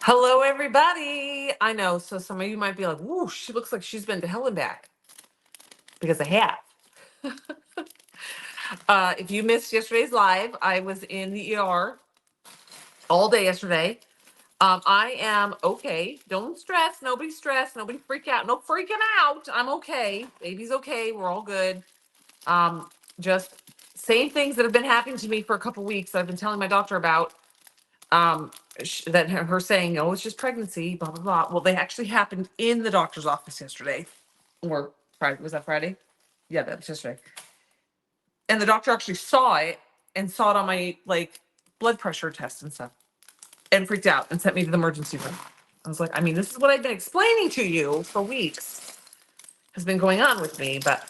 Hello, everybody. I know. So some of you might be like, "Woo, she looks like she's been to hell and back," because I have. If you missed yesterday's live, I was in the ER all day yesterday. I am okay. Don't stress. Nobody stress. Nobody freak out. No freaking out. I'm okay. Baby's okay. We're all good. Um, just same things that have been happening to me for a couple weeks. I've been telling my doctor about. um that her saying, "Oh, it's just pregnancy, blah blah blah." Well, they actually happened in the doctor's office yesterday, or Friday. Was that Friday? Yeah, that was yesterday. And the doctor actually saw it and saw it on my blood pressure test and stuff, and freaked out and sent me to the emergency room. I was like, I mean, this is what I've been explaining to you for weeks has been going on with me, but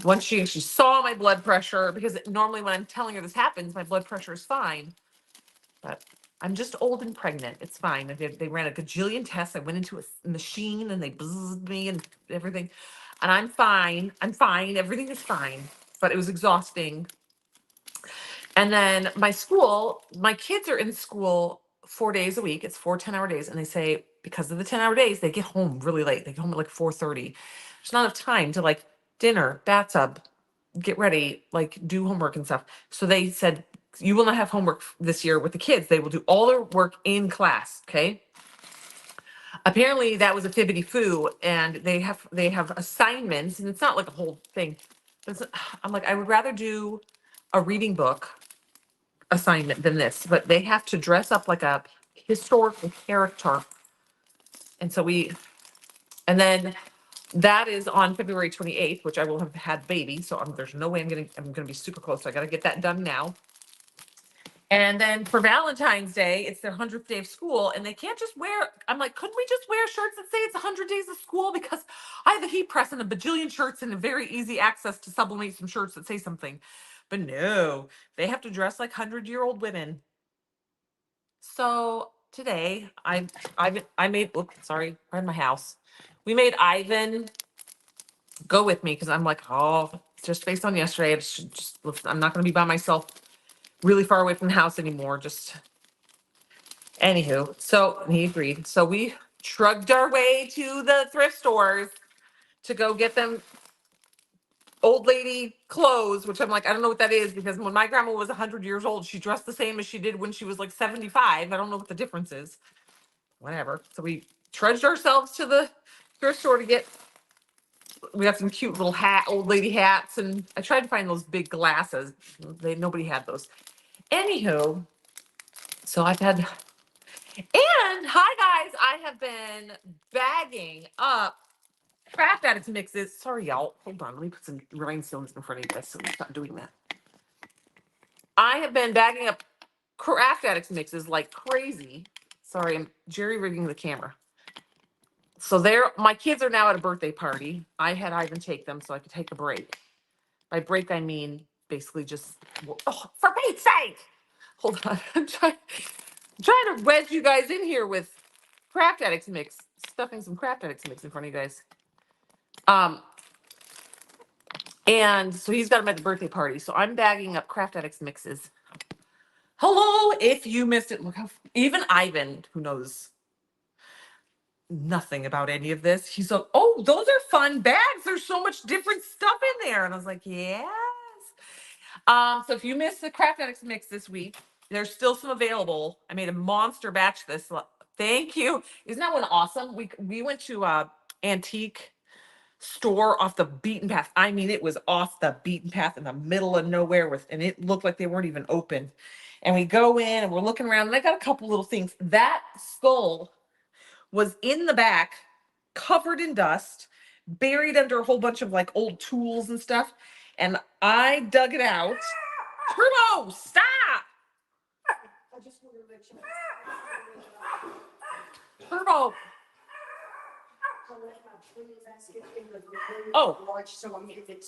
once she actually saw my blood pressure, because normally when I'm telling her this happens, my blood pressure is fine. But I'm just old and pregnant. It's fine. They ran a gajillion tests. I went into a machine and they buzzed me and everything. And I'm fine. I'm fine. Everything is fine. But it was exhausting. And then my kids are in school 4 days a week. It's 4 10-hour days. And they say because of the 10-hour days, they get home really late. They get home at like 4:30. There's not enough time to dinner, bathtub, get ready, do homework and stuff. So they said, you will not have homework this year with the kids. They will do all their work in class. Okay. Apparently that was a fibbity foo, and they have assignments, and it's not like a whole thing. I'm like, I would rather do a reading book assignment than this, but they have to dress up like a historical character. And then that is on February 28th, which I will have had baby. So there's no way I'm gonna be super close. So I got to get that done now. And then for Valentine's Day, it's their 100th day of school, and they can't just wear. I'm like, couldn't we just wear shirts that say it's 100 days of school? Because I have a heat press and a bajillion shirts and a very easy access to sublimate some shirts that say something. But no, they have to dress like 100-year-old women. So today, I made. Oops, sorry, we're in my house. We made Ivan go with me because I'm like, oh, just based on yesterday, I'm not going to be by myself really far away from the house anymore. Just anywho, so he agreed. So we shrugged our way to the thrift stores to go get them old lady clothes, which I'm like, I don't know what that is, because when my grandma was 100 years old, she dressed the same as she did when she was like 75. I don't know what the difference is. Whatever. So we trudged ourselves to the thrift store to get. We got some cute little old lady hats, and I tried to find those big glasses. Nobody had those. Anywho, so I've had. And hi guys, I have been bagging up Craft Addicts mixes. Sorry, y'all. Hold on. Let me put some rhinestones in front of you guys so we stop doing that. I have been bagging up Craft Addicts mixes like crazy. Sorry, I'm jerry rigging the camera. So my kids are now at a birthday party. I had Ivan take them so I could take a break. By break, I mean basically just, for Pete's sake. Hold on. I'm trying to wedge you guys in here with Craft Addicts mix, stuffing some Craft Addicts mix in front of you guys. And so he's got them at the birthday party. So I'm bagging up Craft Addicts mixes. Hello, if you missed it, look how even Ivan, who knows nothing about any of this, he's like, "Oh, those are fun bags. There's so much different stuff in there." And I was like, "Yes." So if you missed the Craft Addicts mix this week, there's still some available. I made a monster batch this. Thank you. Isn't that one awesome? We went to antique store off the beaten path. I mean, it was off the beaten path in the middle of nowhere and it looked like they weren't even open. And we go in and we're looking around, and I got a couple little things. That skull was in the back, covered in dust, buried under a whole bunch of old tools and stuff. And I dug it out. Turbo, stop! I just want to let you know. Turbo. Oh,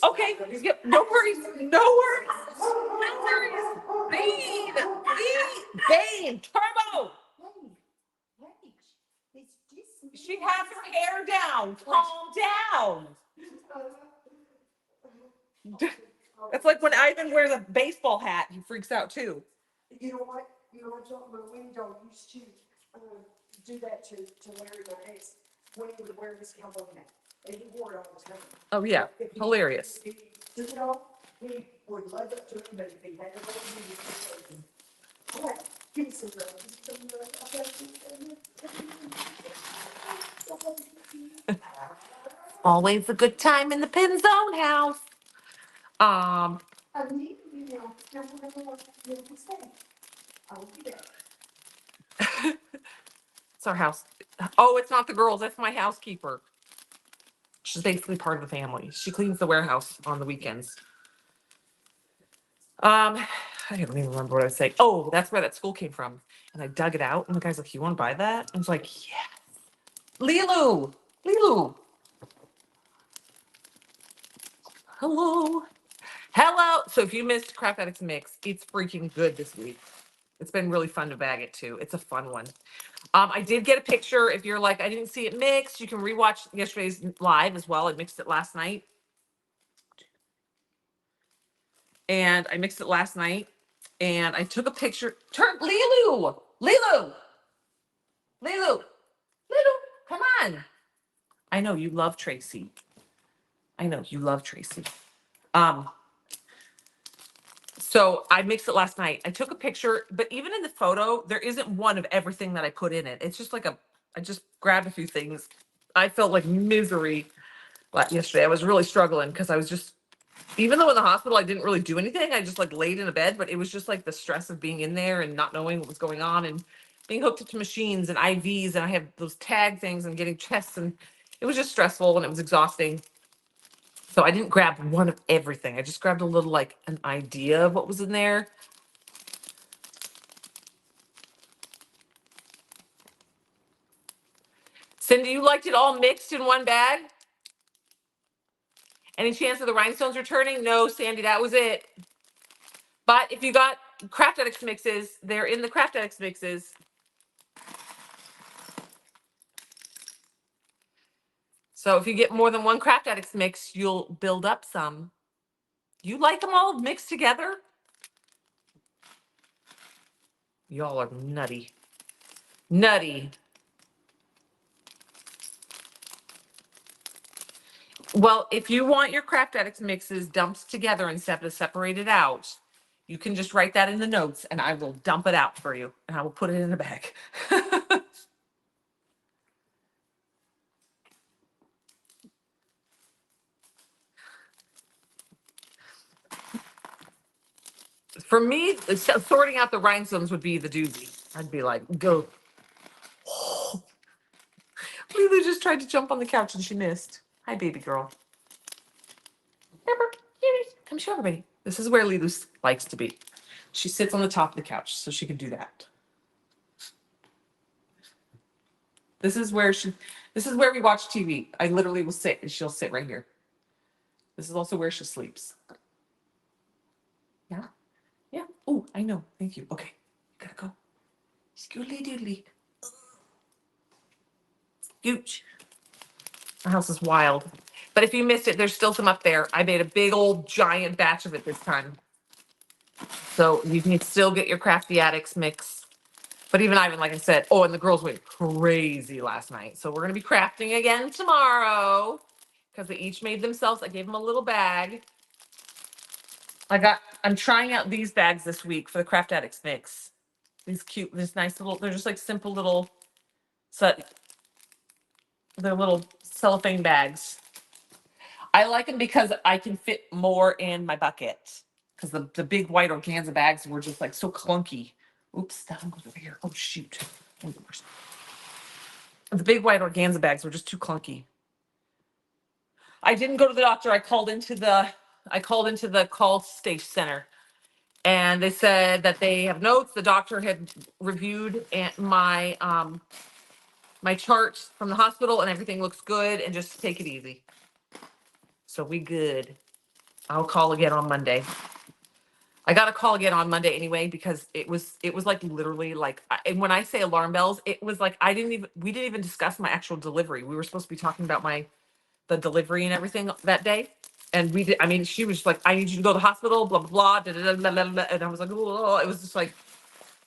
okay. Yep. No worries. No worries. No worries. Bean. Bane. Turbo. She has her hair down. Calm down. It's like when Ivan wears a baseball hat, he freaks out too. You know what? You know what? My window used to do that to Larry, my ex, when he would wear his cowboy hat. And he wore it all the time. Oh yeah, hilarious. If he took it off, he would love it to him, but if he had it on, he would just say, "All right, give me some Always a good time in the Pin Zone house. I need you now. Now, whatever you can say. I will be there. It's our house. Oh, it's not the girls. That's my housekeeper. She's basically part of the family. She cleans the warehouse on the weekends. I don't even remember what I was saying. Oh, that's where that school came from. And I dug it out, and the guy's like, "You want to buy that?" And I was like, "Yes." Lilu, Lilu. Hello. Hello. So if you missed Craft Addicts Mix, it's freaking good this week. It's been really fun to bag it too. It's a fun one. I did get a picture. If you're like, I didn't see it mixed, you can rewatch yesterday's live as well. I mixed it last night. And I mixed it last night. And I took a picture. Turn Lilu! Lilu! Lilu! Lilu! Come on. I know you love Tracy. I know you love Tracy. So I mixed it last night. I took a picture, but even in the photo, there isn't one of everything that I put in it. It's just like I just grabbed a few things. I felt like misery yesterday. I was really struggling because I was just, even though in the hospital I didn't really do anything, I just like laid in a bed, but it was just like the stress of being in there and not knowing what was going on and being hooked up to machines and IVs. And I have those tag things and getting tests, and it was just stressful and it was exhausting. So I didn't grab one of everything. I just grabbed a little, like an idea of what was in there. Cindy, you liked it all mixed in one bag? Any chance of the rhinestones returning? No, Sandy, that was it. But if you got Craft Addicts mixes, they're in the Craft Addicts mixes. So if you get more than one Craft Addicts mix, you'll build up some. You like them all mixed together? Y'all are nutty. Nutty. Well, if you want your Craft Addicts mixes dumped together instead of separated out, you can just write that in the notes and I will dump it out for you and I will put it in a bag. For me, sorting out the rhinestones would be the doozy. I'd be like, go. Lulu just tried to jump on the couch and she missed. Hi, baby girl. Remember, come show everybody. This is where Lulu likes to be. She sits on the top of the couch so she can do that. This is where we watch TV. I literally will sit and she'll sit right here. This is also where she sleeps. Yeah? Yeah. Oh, I know. Thank you. Okay. Gotta go. Scoodly doodly. Gooch. The house is wild. But if you missed it, there's still some up there. I made a big old giant batch of it this time. So you can still get your Crafty Addicts mix. But even Ivan, like I said, oh, and the girls went crazy last night. So we're going to be crafting again tomorrow because they each made themselves. I gave them a little bag. I'm trying out these bags this week for the Craft Addicts mix. This nice little, they're just like simple little, they're little cellophane bags. I like them because I can fit more in my bucket because the big white organza bags were just like so clunky. Oops, that one goes over here. Oh, shoot. The big white organza bags were just too clunky. I didn't go to the doctor. I called into the call station center and they said that they have notes. The doctor had reviewed my my charts from the hospital and everything looks good and just take it easy. So we good. I'll call again on Monday. I got to call again on Monday anyway because it was like literally like and when I say alarm bells, it was like we didn't even discuss my actual delivery. We were supposed to be talking about the delivery and everything that day. And we did, I mean, she was just like, I need you to go to the hospital, blah, blah, blah, da, da, da, da, da, da. And I was like, oh, it was just like,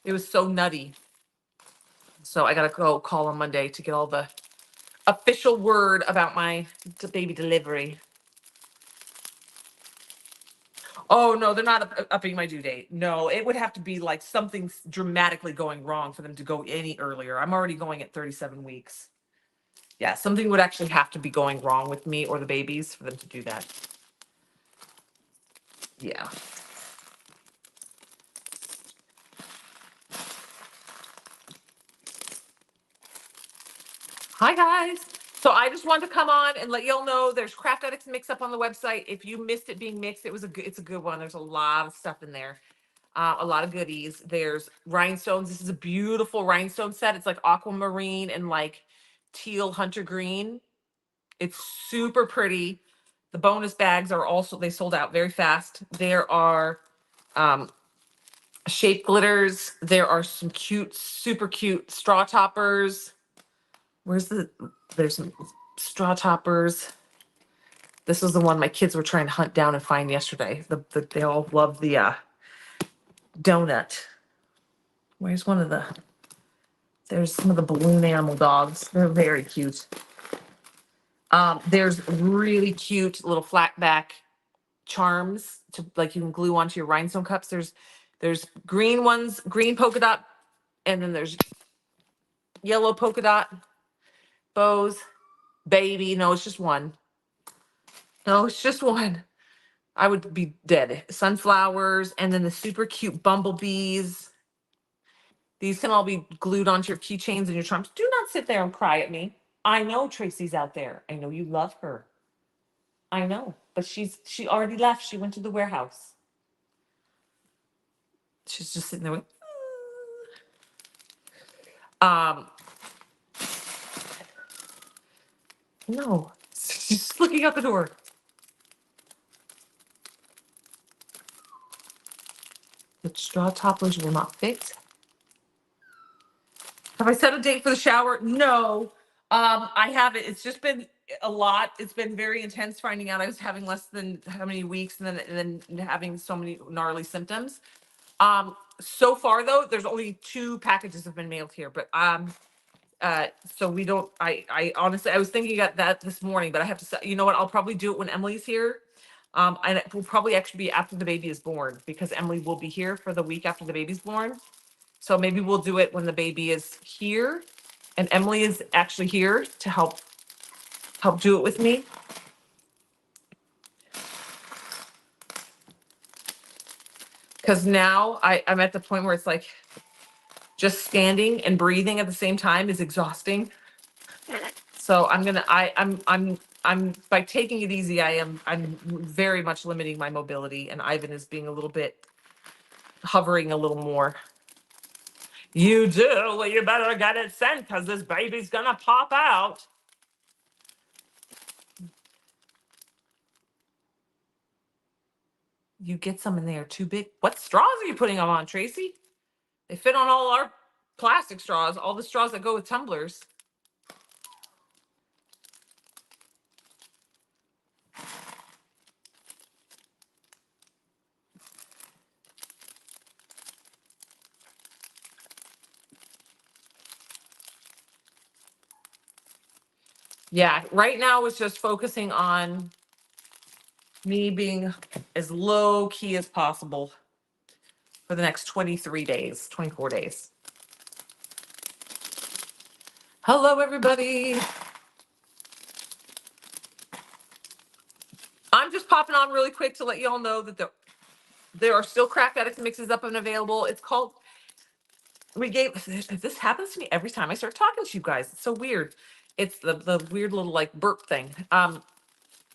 it was so nutty. So I gotta go call on Monday to get all the official word about my baby delivery. Oh no, they're not upping my due date. No, it would have to be like something dramatically going wrong for them to go any earlier. I'm already going at 37 weeks. Yeah, something would actually have to be going wrong with me or the babies for them to do that. Yeah. Hi guys. So I just wanted to come on and let y'all know there's Craft Addicts Mix Up on the website. If you missed it being mixed, it's a good one. There's a lot of stuff in there. A lot of goodies. There's rhinestones. This is a beautiful rhinestone set. It's like aquamarine and like teal hunter green. It's super pretty. The bonus bags are also, they sold out very fast. There are shape glitters. There are some cute, super cute straw toppers. There's some straw toppers. This was the one my kids were trying to hunt down and find yesterday. They all love the donut. Where's there's some of the balloon animal dogs. They're very cute. There's really cute little flat back charms to like you can glue onto your rhinestone cups. There's green ones, green polka dot, and then there's yellow polka dot bows. Baby, no, it's just one. No, it's just one. I would be dead. Sunflowers, and then the super cute bumblebees. These can all be glued onto your keychains and your charms. Do not sit there and cry at me. I know Tracy's out there. I know you love her. I know, but she already left. She went to the warehouse. She's just sitting there. No, she's just looking out the door. The straw toppers will not fit. Have I set a date for the shower? No. I haven't. It's just been a lot. It's been very intense finding out I was having less than how many weeks and then having so many gnarly symptoms. So far though, there's only 2 packages have been mailed here, but so we don't, I honestly, I was thinking about that this morning, but I have to say, you know what? I'll probably do it when Emily's here. And it will probably actually be after the baby is born because Emily will be here for the week after the baby's born. So maybe we'll do it when the baby is here and Emily is actually here to help do it with me. Because now I'm at the point where it's like just standing and breathing at the same time is exhausting. So I'm by taking it easy, I'm very much limiting my mobility, and Ivan is being a little bit hovering a little more. You do? Well, you better get it sent because this baby's gonna pop out. You get some in there too big. What straws are you putting them on, Tracy? They fit on all our plastic straws, all the straws that go with tumblers. Yeah, right now it's just focusing on me being as low key as possible for the next 23 days, 24 days. Hello, everybody. I'm just popping on really quick to let you all know that there are still Craft Addicts mixes up and available. It's called, this happens to me every time I start talking to you guys. It's so weird. It's the weird little like burp thing.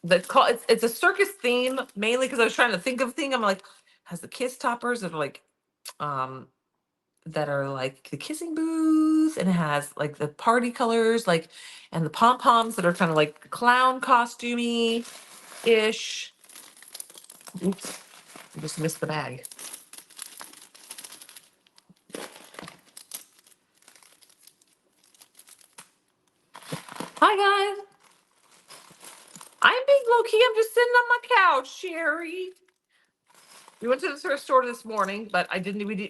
It's a circus theme, mainly because I was trying to think of a thing. I'm like, has the kiss toppers that are like the kissing booth, and it has like the party colors, like, and the pom-poms that are kind of like clown costumey ish. Oops, I just missed the bag. Hi guys. I'm being low key. I'm just sitting on my couch, Sherry. We went to the thrift store this morning, but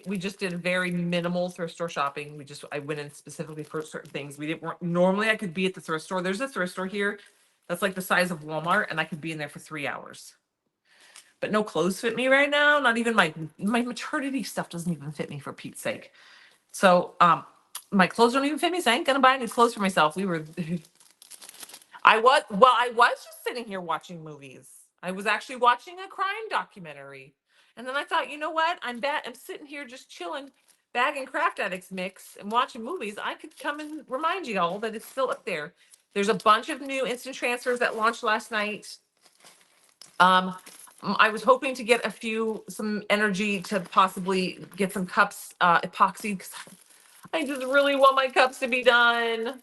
we just did very minimal thrift store shopping. I went in specifically for certain things. We didn't, normally I could be at the thrift store. There's a thrift store here that's like the size of Walmart, and I could be in there for 3 hours. But no clothes fit me right now. Not even my maternity stuff doesn't even fit me, for Pete's sake. So, my clothes don't even fit me, so I ain't gonna buy any clothes for myself. I was just sitting here watching movies. I was actually watching a crime documentary. And then I thought, you know what? I'm sitting here just chilling, bagging Craft Addicts mix and watching movies. I could come and remind you all that it's still up there. There's a bunch of new instant transfers that launched last night. I was hoping to get some energy to possibly get some cups epoxy, because I just really want my cups to be done.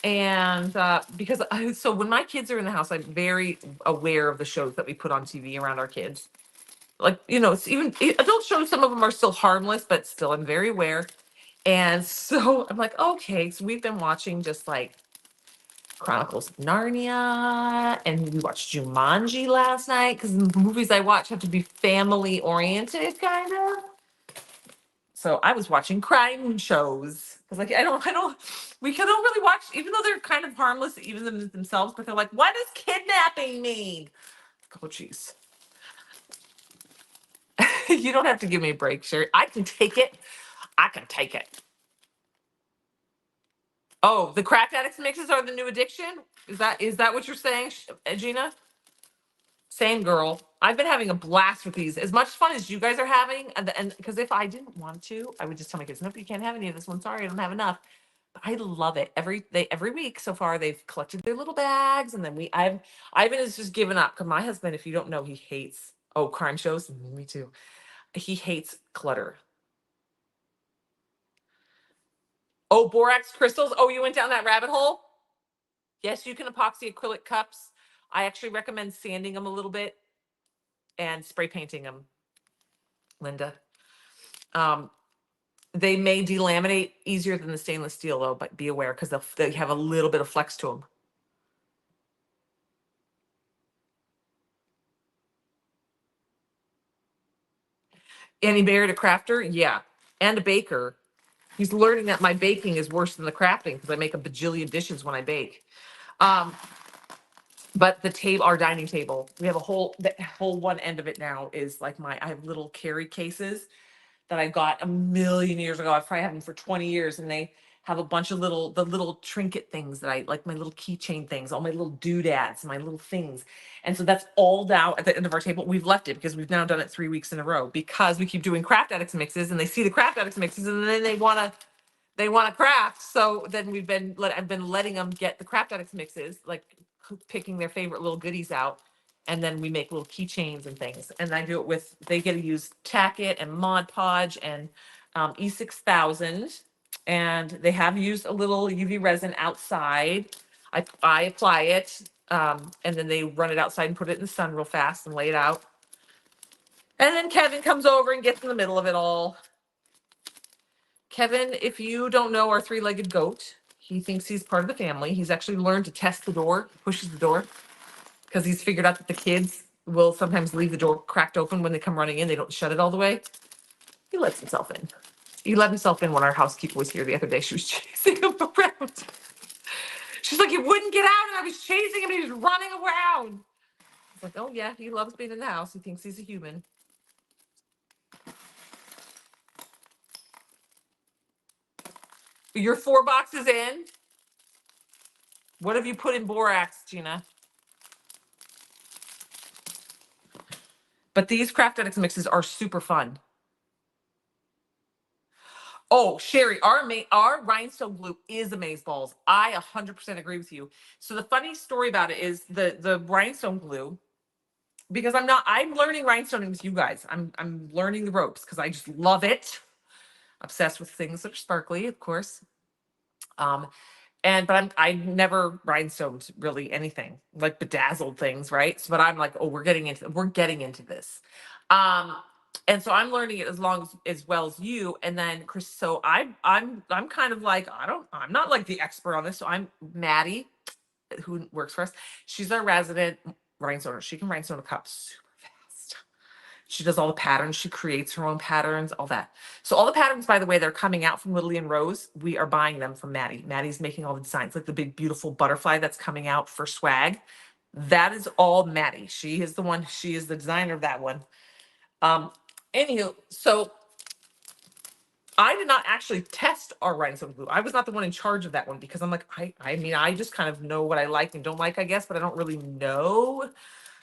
And so when my kids are in the house, I'm very aware of the shows that we put on TV around our kids. Like, it's even adult shows, some of them are still harmless, but still I'm very aware. And so I'm like, okay, so we've been watching just like Chronicles of Narnia, and we watched Jumanji last night, because the movies I watch have to be family oriented, kind of. So I was watching crime shows, because like we don't really watch, even though they're kind of harmless, even themselves. But they're like, what does kidnapping mean? Oh, jeez. You don't have to give me a break, Sherry. I can take it. I can take it. Oh, the Craft Addicts mixes are the new addiction. Is that what you're saying, Gina? Same, girl. I've been having a blast with these. As much fun as you guys are having, and because if I didn't want to, I would just tell my kids, nope, you can't have any of this one. Sorry, I don't have enough. But I love it. Every week so far, they've collected their little bags, and then Ivan has just given up. Because my husband, if you don't know, he hates crime shows. Me too. He hates clutter. Oh, borax crystals. Oh, you went down that rabbit hole? Yes, you can epoxy acrylic cups. I actually recommend sanding them a little bit and spray painting them, Linda. They may delaminate easier than the stainless steel, though, but be aware, because they have a little bit of flex to them. Annie Barrett, a crafter, yeah, and a baker. He's learning that my baking is worse than the crafting, because I make a bajillion dishes when I bake. But our dining table, we have the whole one end of it now is like I have little carry cases that I got a million years ago. I've probably had them for 20 years, and they have a bunch of the little trinket things that I like, my little keychain things, all my little doodads, my little things. And so that's all now at the end of our table. We've left it because we've now done it 3 weeks in a row, because we keep doing Craft Addicts mixes, and they see the Craft Addicts mixes, and then they want to craft. So then I've been letting them get the Craft Addicts mixes, like picking their favorite little goodies out. And then we make little keychains and things. And I do it they get to use Tack-It and Mod Podge and E6000. And they have used a little UV resin outside. I apply it, and then they run it outside and put it in the sun real fast and lay it out. And then Kevin comes over and gets in the middle of it all. Kevin, if you don't know our 3-legged goat, he thinks he's part of the family. He's actually learned to test the door, pushes the door, because he's figured out that the kids will sometimes leave the door cracked open when they come running in. They don't shut it all the way. He lets himself in. He let himself in when our housekeeper was here the other day. She was chasing him around. She's like, he wouldn't get out, and I was chasing him, and he was running around. I was like, oh yeah, he loves being in the house. He thinks he's a human. You're 4 boxes in. What have you put in borax, Gina? But these Craft Addicts mixes are super fun. Oh, Sherry, our rhinestone glue is amazeballs. I 100% agree with you. So the funny story about it is the rhinestone glue, because I'm learning rhinestoning with you guys. I'm learning the ropes because I just love it. Obsessed with things that are sparkly, of course. But I never rhinestoned really anything, like bedazzled things, right? So, but I'm like, oh, we're getting into this. And so I'm learning it as well as you. And then Chris, so I'm kind of like, I'm not like the expert on this. So I'm Maddie, who works for us. She's our resident rhinestoner. She can rhinestone a cup super fast. She does all the patterns. She creates her own patterns, all that. So all the patterns, by the way, they're coming out from Lily and Rose. We are buying them from Maddie. Maddie's making all the designs, like the big, beautiful butterfly that's coming out for swag. That is all Maddie. She is the one, she is the designer of that one. Anywho, so I did not actually test our rhinestone glue. I was not the one in charge of that one because I'm like, I mean, I just kind of know what I like and don't like, I guess, but I don't really know.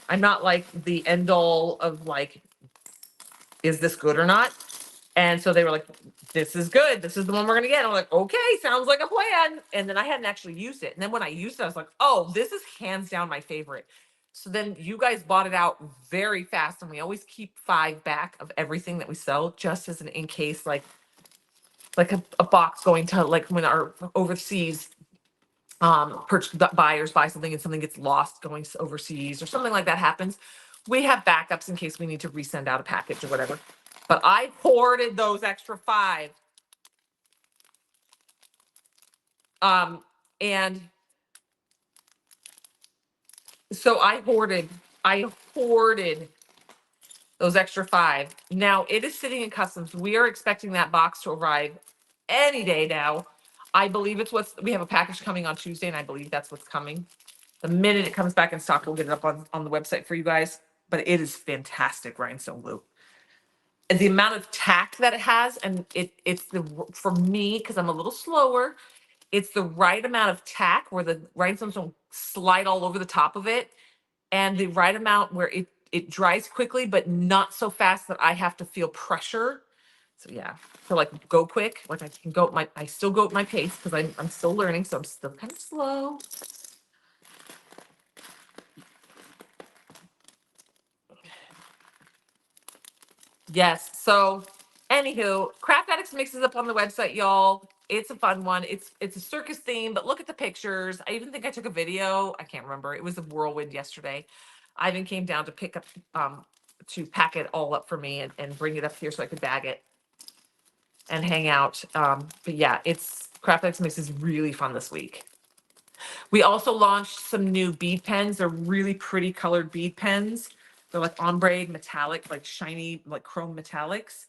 I'm not like the end all of like, is this good or not? And so they were like, this is good. This is the one we're going to get. I'm like, okay, sounds like a plan. And then I hadn't actually used it. And then when I used it, I was like, oh, this is hands down my favorite. So then you guys bought it out very fast. And we always keep 5 back of everything that we sell just as an in case, like a box going to like when our overseas buyers buy something and something gets lost going overseas or something like that happens. We have backups in case we need to resend out a package or whatever. But I hoarded those extra 5. And so I hoarded those extra 5. Now it is sitting in customs. We are expecting that box to arrive any day now. I believe we have a package coming on Tuesday, and I believe that's what's coming. The minute it comes back in stock, we'll get it up on the website for you guys. But it is fantastic rhinestone glue. And the amount of tack that it has, and for me, because I'm a little slower, it's the right amount of tack where the rhinestones don't slide all over the top of it, and the right amount where it dries quickly, but not so fast that I have to feel pressure. So yeah, so like go quick, like I still go at my pace because I'm still learning, so I'm still kind of slow. Yes. So, anywho, Craft Addicts mixes up on the website, y'all. It's a fun one. It's a circus theme, but look at the pictures. I even think I took a video. I can't remember. It was a whirlwind yesterday. I even came down to pick up to pack it all up for me and bring it up here so I could bag it and hang out. But yeah, Craft Addicts Mix is really fun this week. We also launched some new bead pens. They're really pretty colored bead pens. They're like ombre metallic, like shiny, like chrome metallics.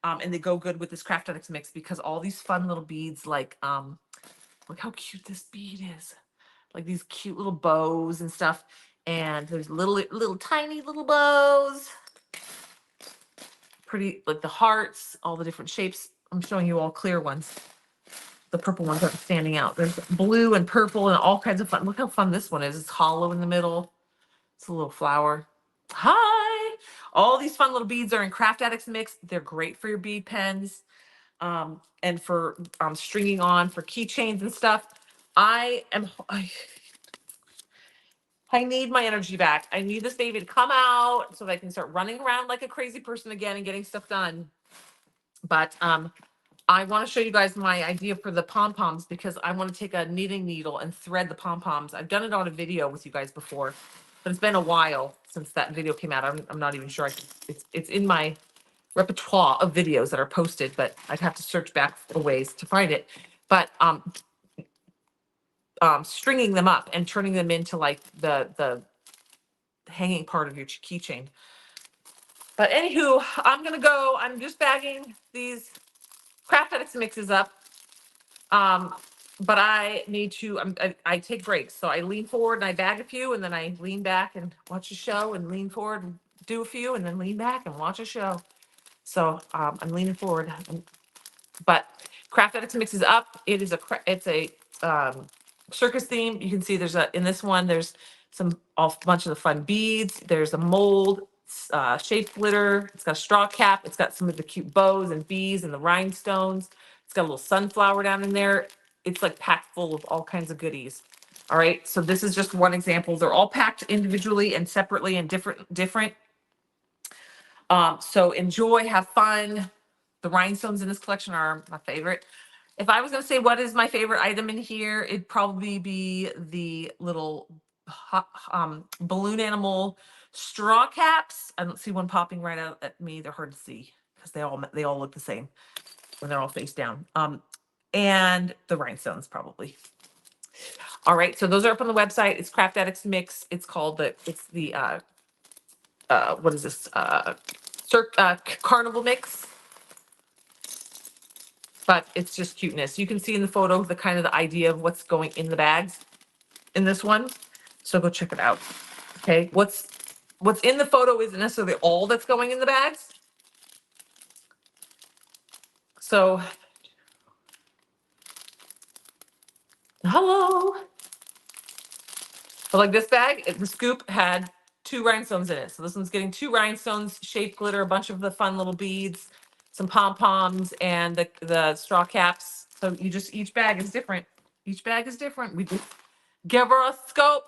And they go good with this Craft Addicts mix because all these fun little beads, like, look how cute this bead is. Like these cute little bows and stuff. And there's little tiny little bows. Pretty, like the hearts, all the different shapes. I'm showing you all clear ones. The purple ones aren't standing out. There's blue and purple and all kinds of fun. Look how fun this one is. It's hollow in the middle. It's a little flower. Hi. All these fun little beads are in Craft Addicts Mix. They're great for your bead pens and for stringing on for keychains and stuff. I need my energy back. I need this baby to come out so that I can start running around like a crazy person again and getting stuff done. But I want to show you guys my idea for the pom-poms because I want to take a knitting needle and thread the pom-poms. I've done it on a video with you guys before, but it's been a while since that video came out. I'm not even sure. It's in my repertoire of videos that are posted, but I'd have to search back for ways to find it. But stringing them up and turning them into like the hanging part of your keychain. But anywho, I'm gonna go. I'm just bagging these Craft Addicts mixes up. But I need to, I take breaks. So I lean forward and I bag a few, and then I lean back and watch a show, and lean forward and do a few, and then lean back and watch a show. So I'm leaning forward. But Craft Addicts mixes up. It's a circus theme. You can see in this one, there's a bunch of the fun beads. There's a mold, shaped glitter. It's got a straw cap. It's got some of the cute bows and bees and the rhinestones. It's got a little sunflower down in there. It's like packed full of all kinds of goodies. All right. So this is just one example. They're all packed individually and separately and different. So enjoy, have fun. The rhinestones in this collection are my favorite. If I was going to say what is my favorite item in here, it'd probably be the little balloon animal straw caps. I don't see one popping right out at me. They're hard to see because they all look the same when they're all face down. And the rhinestones probably. All right, so those are up on the website. It's Craft Addicts Mix. It's called what is this? carnival mix. But it's just cuteness. You can see in the photo the kind of the idea of what's going in the bags in this one. So go check it out. Okay, what's in the photo isn't necessarily all that's going in the bags. So, hello. But like this bag, the scoop had 2 rhinestones in it. So this one's getting 2 rhinestones, shaped glitter, a bunch of the fun little beads, some pom-poms, and the straw caps. So each bag is different. Each bag is different. We just give her a scope.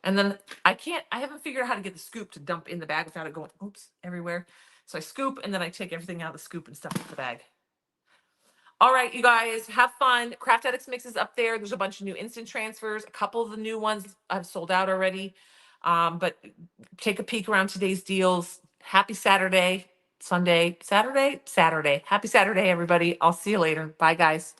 And then I haven't figured out how to get the scoop to dump in the bag without it going, oops, everywhere. So I scoop and then I take everything out of the scoop and stuff in the bag. All right, you guys, have fun. Craft Addicts Mix is up there. There's a bunch of new instant transfers. A couple of the new ones I've sold out already. But take a peek around today's deals. Happy Saturday, Sunday, Saturday. Happy Saturday, everybody. I'll see you later. Bye, guys.